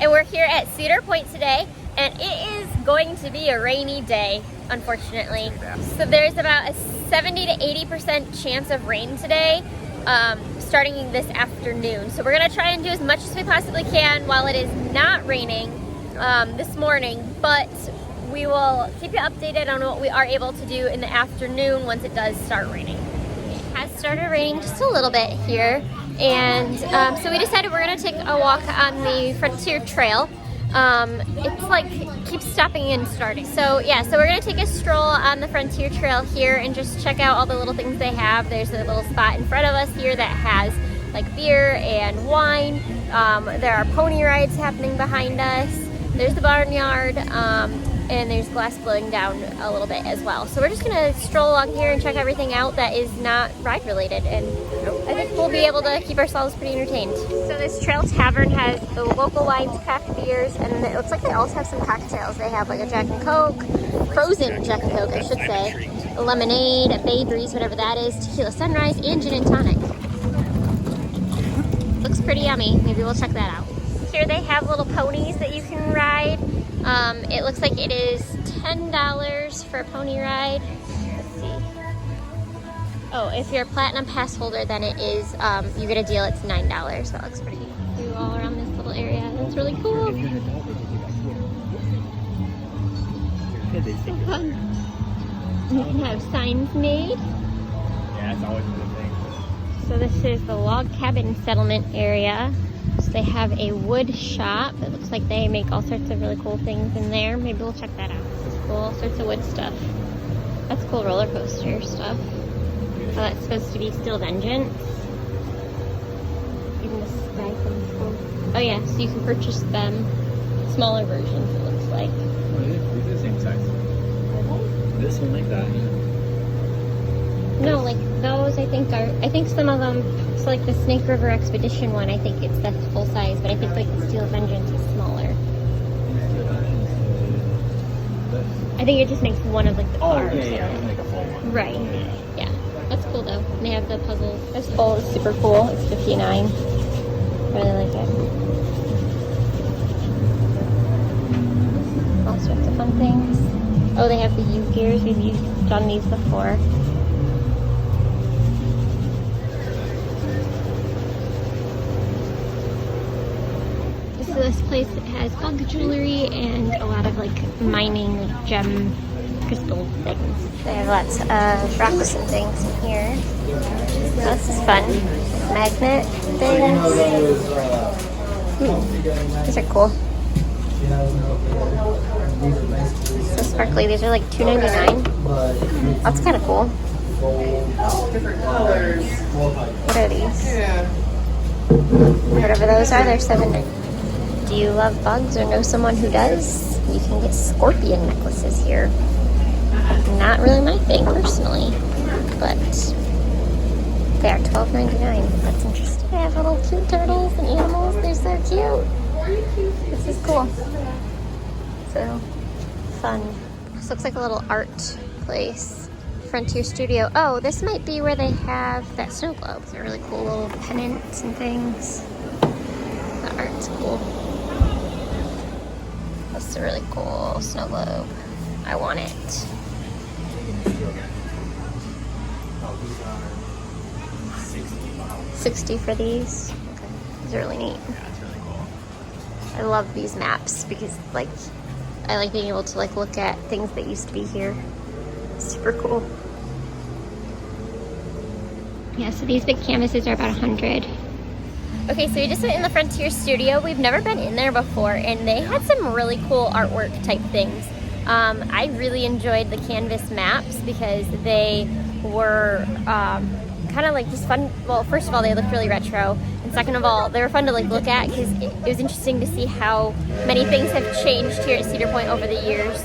and we're here at Cedar Point today, and it is going to be a rainy day, unfortunately. So there's about a 70 to 80% chance of rain today, starting this afternoon. So we're gonna try and do as much as we possibly can while it is not raining this morning, but we will keep you updated on what we are able to do in the afternoon once it does start raining. It has started raining just a little bit here, and so we decided we're gonna take a walk on the Frontier Trail. It's like keeps stopping and starting. So yeah, so we're gonna take a stroll on the Frontier Trail here and just check out all the little things they have. There's a little spot in front of us here that has like beer and wine. There are pony rides happening behind us. There's the barnyard, and there's Glassblowing down a little bit as well. So we're just gonna stroll along here and check everything out that is not ride related, and I think we'll be able to keep ourselves pretty entertained. So this Trail Tavern has the local wines, craft beers, and it looks like they also have some cocktails. They have like a Jack and Coke, frozen Jack and Coke I should say, a lemonade, a Bay Breeze, whatever that is, tequila sunrise, and gin and tonic. Looks pretty yummy. Maybe we'll check that out. Here they have little ponies that you can ride. It looks like it is $10 for a pony ride. Let's see. Oh, if you're a Platinum Pass holder, then it is, you get a deal, it's $9. That looks pretty cool all around this little area. That's really cool. So fun. You can have signs made. Yeah, it's always a good thing. So this is the log cabin settlement area. So they have a wood shop. It looks like they make all sorts of really cool things in there. Maybe we'll check that out. This is cool. All sorts of wood stuff. That's cool roller coaster stuff. Oh, that's supposed to be Steel Vengeance. Even the sky thing's cool. Oh yeah, so you can purchase them. Smaller versions, it looks like. Oh, these are the same size. This one like that. No, like those I think some of them, so like the Snake River Expedition one, I think that's full size, but I think like the Steel Vengeance is smaller. I think it just makes one of like the cars. Oh, yeah, make a full one. Right, yeah. That's cool though. And they have the puzzles. This bowl is super cool. It's $59. Really like it. All sorts of fun things. Oh, they have the U-gears. We've done these before. So this place has bug jewelry and a lot of like mining, like gem crystal things. They have lots of rocks and things in here. This is fun. Magnet things. These are cool. So sparkly. These are like $2.99. That's kind of cool. What are these? Whatever those are, they're $7.99. Do you love bugs or know someone who does? You can get scorpion necklaces here. Not really my thing personally, but they are $12.99. That's interesting. They have little cute turtles and animals. They're so cute. This is cool. So fun. This looks like a little art place. Frontier Studio. Oh, this might be where they have that snow globe. They're really cool little pennants and things. The art's cool. That's a really cool snow globe. I want it. $60 for these. Okay. These are really neat. Yeah, it's really cool. I love these maps because like I like being able to like look at things that used to be here. Super cool. Yeah, so these big canvases are about 100. Okay, so we just went in the Frontier Studio. We've never been in there before, and they had some really cool artwork type things. I really enjoyed the canvas maps because they were kind of like just fun. Well, first of all, they looked really retro, and second of all, they were fun to like look at because it was interesting to see how many things have changed here at Cedar Point over the years.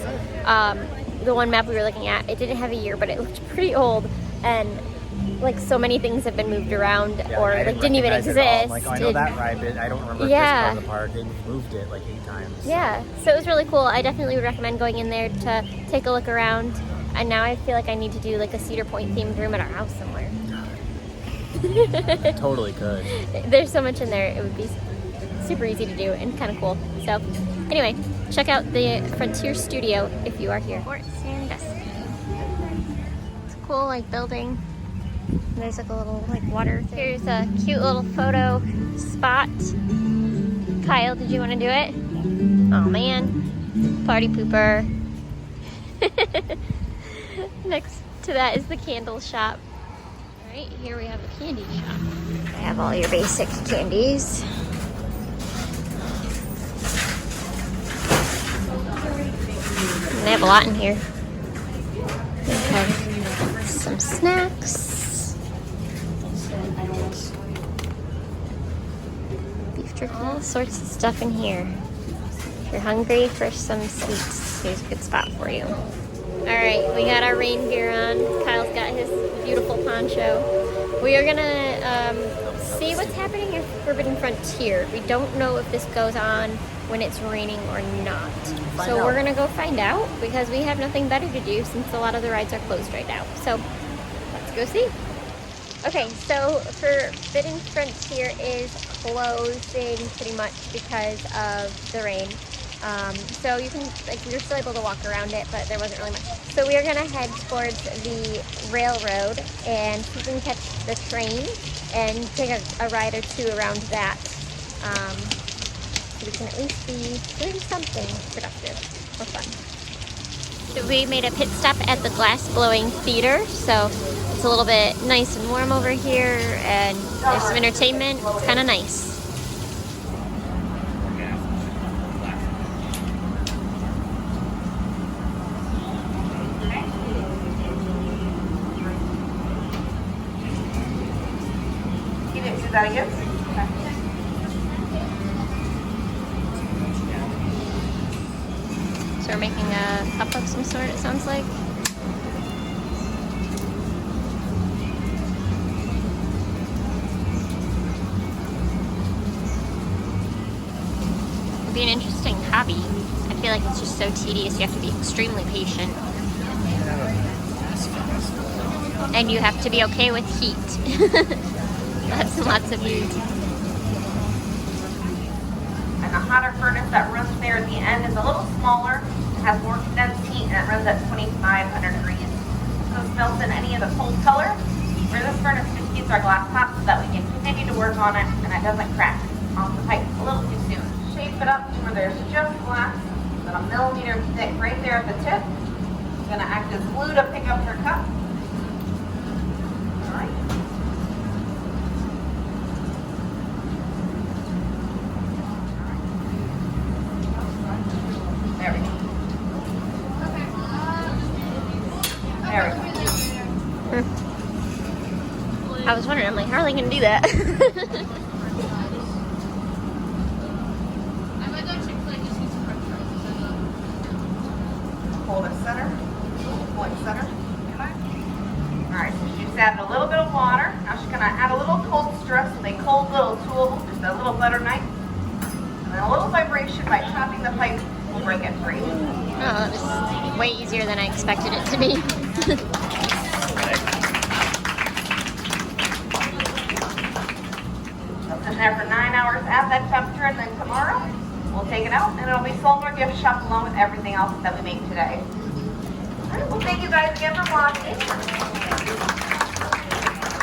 The one map we were looking at, it didn't have a year, but it looked pretty old, and like so many things have been moved around, Yeah, or like didn't even exist. Like, oh, I know that ride, but I don't remember this part of the park. They moved it like 8 times. Yeah, so it was really cool. I definitely would recommend going in there to take a look around. And now I feel like I need to do like a Cedar Point themed room at our house somewhere. Totally could. There's so much in there. It would be super easy to do and kind of cool. So anyway, check out the Frontier Studio if you are here. Fort Sandusky. It's a cool like building. There's like a little like water thing. Here's a cute little photo spot. Kyle, did you want to do it? Oh man, party pooper. Next to that is the candle shop. Right here we have a candy shop. They have all your basic candies. And they have a lot in here. They have some snacks. Beef jerky. All sorts of stuff in here. If you're hungry for some sweets, here's a good spot for you. Alright, we got our rain gear on. Kyle's got his beautiful poncho. We are gonna see what's happening in Forbidden Frontier. We don't know if this goes on when it's raining or not. So we're gonna go find out because we have nothing better to do since a lot of the rides are closed right now. So let's go see. Okay, so Forbidden Frontier is closing pretty much because of the rain. So you can, like, you're still able to walk around it, but there wasn't really much. So we are gonna head towards the railroad and see if we can catch the train and take a ride or two around that. So we can at least be doing something productive or fun. So we made a pit stop at the Glassblowing Theater. So it's a little bit nice and warm over here and there's some entertainment. It's kind of nice. Do that again? So we're making a cup of some sort, it sounds like. It'd be an interesting hobby. I feel like it's just so tedious. You have to be extremely patient. And you have to be okay with heat. Lots and lots of heat. And the hotter furnace that runs there at the end is a little smaller. It has more condensed heat and it runs at 2,500 degrees. So it melts in any of the cold color. Where this furnace just keeps our glass hot so that we can continue to work on it and it doesn't crack off the pipe a little too soon. Shape it up to where there's just glass, about a millimeter thick right there at the tip. It's going to act as glue to pick up your cup. All right. There we go. There we go. I was wondering, I'm like, how are they going to do that? Hold it center. Point center. Alright, so she's added a little bit of water. Now she's going to add a little cold stress with a cold little tool, just a little butter knife. And then a little vibration by chopping the pipe will break it free. Oh, that was way easier than I expected it to be. It's in there for 9 hours at that temperature, and then tomorrow we'll take it out and it'll be sold in our gift shop along with everything else that we make today. Alright, well thank you guys again for watching.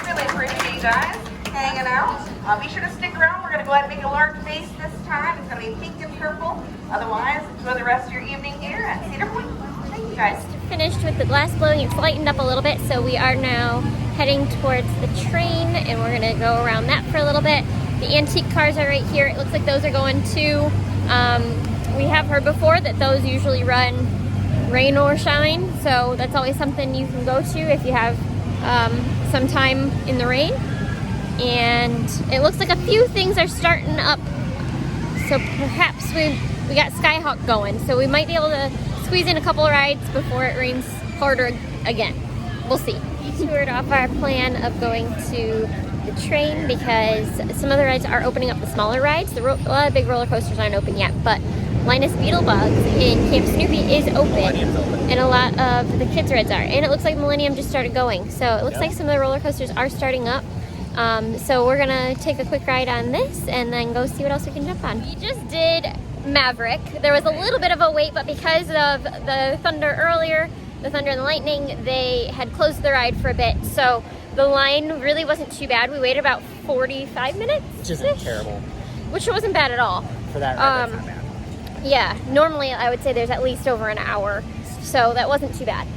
Really appreciate you guys hanging out. Be sure to stick around. We're going to go ahead and make a large base this time. It's going to be pink and purple. Otherwise, enjoy the rest of your evening here at Cedar Point. Thank you guys. Finished with the glass blowing. It's lightened up a little bit, so we are now heading towards the train, and we're going to go around that for a little bit. The antique cars are right here. It looks like those are going too. We have heard before that those usually run rain or shine, so that's always something you can go to if you have some time in the rain. And it looks like a few things are starting up, so perhaps we got Skyhawk going, so we might be able to squeeze in a couple of rides before it rains harder again. We'll see. We toured off our plan of going to the train because some of the rides are opening up, the smaller rides. A lot of big roller coasters aren't open yet, but Linus Beetlebugs in Camp Snoopy is open, and a lot of the kids' rides are. And it looks like Millennium just started going, so it looks like some of the roller coasters are starting up. So we're gonna take a quick ride on this and then go see what else we can jump on. We just did Maverick. There was a little bit of a wait, but because of the thunder earlier, the thunder and the lightning, they had closed the ride for a bit. So the line really wasn't too bad. We waited about 45 minutes. Which isn't terrible. Which wasn't bad at all. For that ride, that's not bad. Yeah, normally I would say there's at least over an hour, so that wasn't too bad.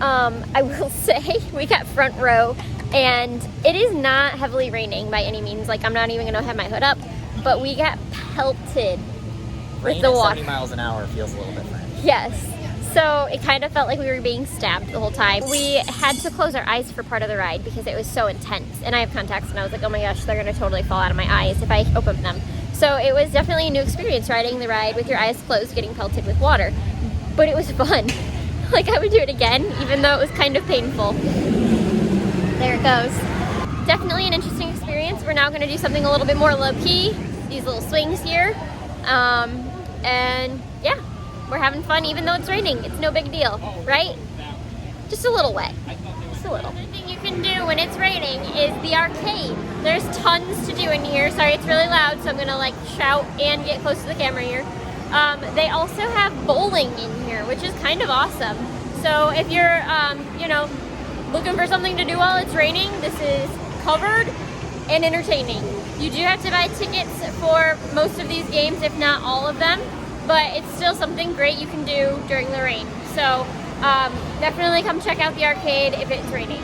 I will say we got front row, and it is not heavily raining by any means. Like, I'm not even gonna have my hood up, but we got pelted with the water. 70 miles an hour feels a little different. Yes. So it kind of felt like we were being stabbed the whole time. We had to close our eyes for part of the ride because it was so intense. And I have contacts, and I was like, oh my gosh, they're gonna totally fall out of my eyes if I open them. So it was definitely a new experience riding the ride with your eyes closed, getting pelted with water. But it was fun. Like, I would do it again, even though it was kind of painful. There it goes. Definitely an interesting experience. We're now gonna do something a little bit more low-key, these little swings here. And yeah, we're having fun even though it's raining. It's no big deal, right? Just a little wet, just a little. Another thing you can do when it's raining is the arcade. There's tons to do in here. Sorry, it's really loud, so I'm gonna like shout and get close to the camera here. They also have bowling in here, which is kind of awesome. So if you're, you know, looking for something to do while it's raining, this is covered and entertaining. You do have to buy tickets for most of these games, if not all of them, but it's still something great you can do during the rain. So definitely come check out the arcade if it's raining.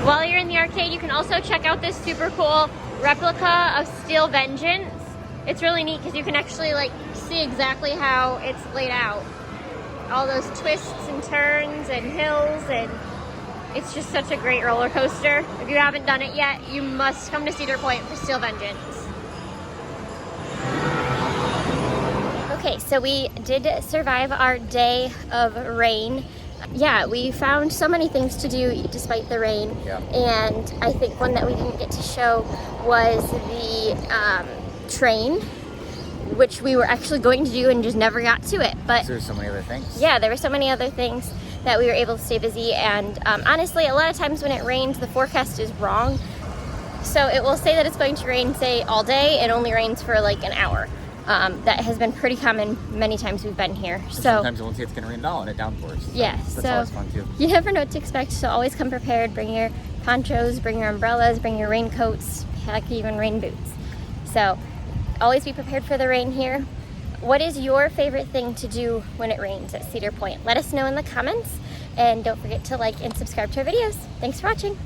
While you're in the arcade, you can also check out this super cool replica of Steel Vengeance. It's really neat because you can actually like see exactly how it's laid out. All those twists and turns and hills, and it's just such a great roller coaster. If you haven't done it yet, you must come to Cedar Point for Steel Vengeance. Okay, so we did survive our day of rain. Yeah, we found so many things to do despite the rain. Yeah. And I think one that we didn't get to show was the train, which we were actually going to do and just never got to it. But There's so many other things. yeah, there were so many other things that we were able to stay busy. And honestly, a lot of times when it rains, the forecast is wrong. So it will say that it's going to rain, say, all day, and only rains for like an hour. That has been pretty common many times we've been here. So sometimes you won't say it's going to rain at all and it downpours. So yeah, that's so always fun too. you never know what to expect, so always come prepared. Bring your ponchos, bring your umbrellas, bring your raincoats, heck, even rain boots. So always be prepared for the rain here. What is your favorite thing to do when it rains at Cedar Point? Let us know in the comments, and don't forget to like and subscribe to our videos. Thanks for watching.